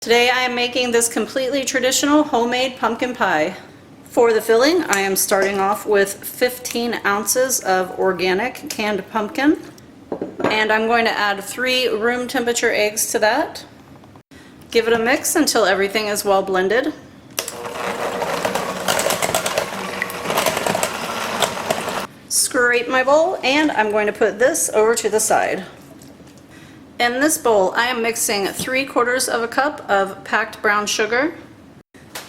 Today I am making this completely traditional homemade pumpkin pie. For the filling, I am starting off with 15 ounces of organic canned pumpkin, and I'm going to add 3 room temperature eggs to that. Give it a mix until everything is well blended. Scrape my bowl, and I'm going to put this over to the side. In this bowl, I am mixing 3/4 of a cup of packed brown sugar,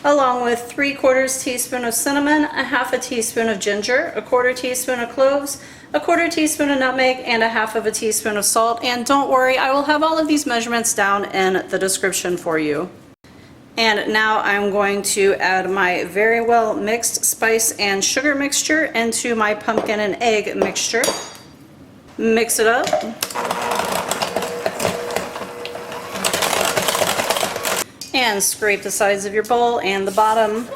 along with 3/4 teaspoon of cinnamon, a 1/2 teaspoon of ginger, a 1/4 teaspoon of cloves, a 1/4 teaspoon of nutmeg, and a 1/2 teaspoon of salt. And don't worry, I will have all of these measurements down in the description for you. And now I'm going to add my very well mixed spice and sugar mixture into my pumpkin and egg mixture. Mix it up. And scrape the sides of your bowl and the bottom.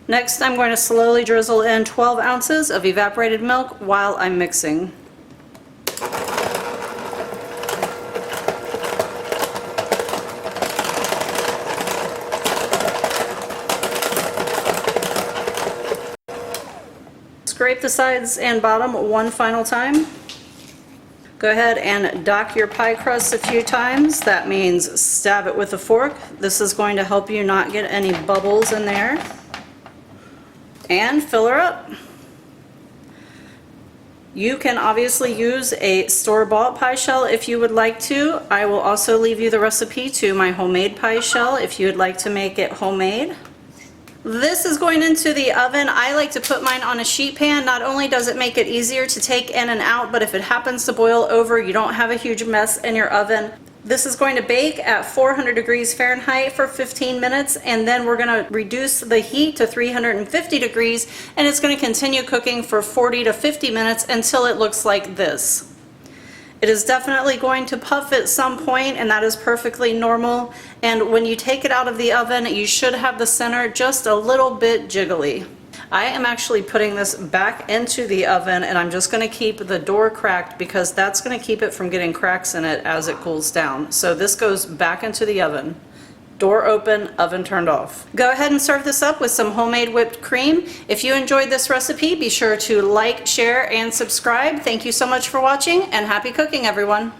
Next, I'm going to slowly drizzle in 12 ounces of evaporated milk while I'm mixing. Scrape the sides and bottom one final time. Go ahead and dock your pie crust a few times. That means stab it with a fork. This is going to help you not get any bubbles in there. And fill her up. You can obviously use a store-bought pie shell if you would like to. I will also leave you the recipe to my homemade pie shell if you would like to make it homemade. This is going into the oven. I like to put mine on a sheet pan. Not only does it make it easier to take in and out, but if it happens to boil over, you don't have a huge mess in your oven. This is going to bake at 400 degrees Fahrenheit for 15 minutes, and then we're going to reduce the heat to 350 degrees, and it's going to continue cooking for 40 to 50 minutes until it looks like this. It is definitely going to puff at some point, and that is perfectly normal. And when you take it out of the oven, you should have the center just a little bit jiggly. I am actually putting this back into the oven, and I'm just going to keep the door cracked because that's going to keep it from getting cracks in it as it cools down. So this goes back into the oven. Door open, oven turned off. Go ahead and serve this up with some homemade whipped cream. If you enjoyed this recipe, be sure to like, share, and subscribe. Thank you so much for watching, and happy cooking, everyone.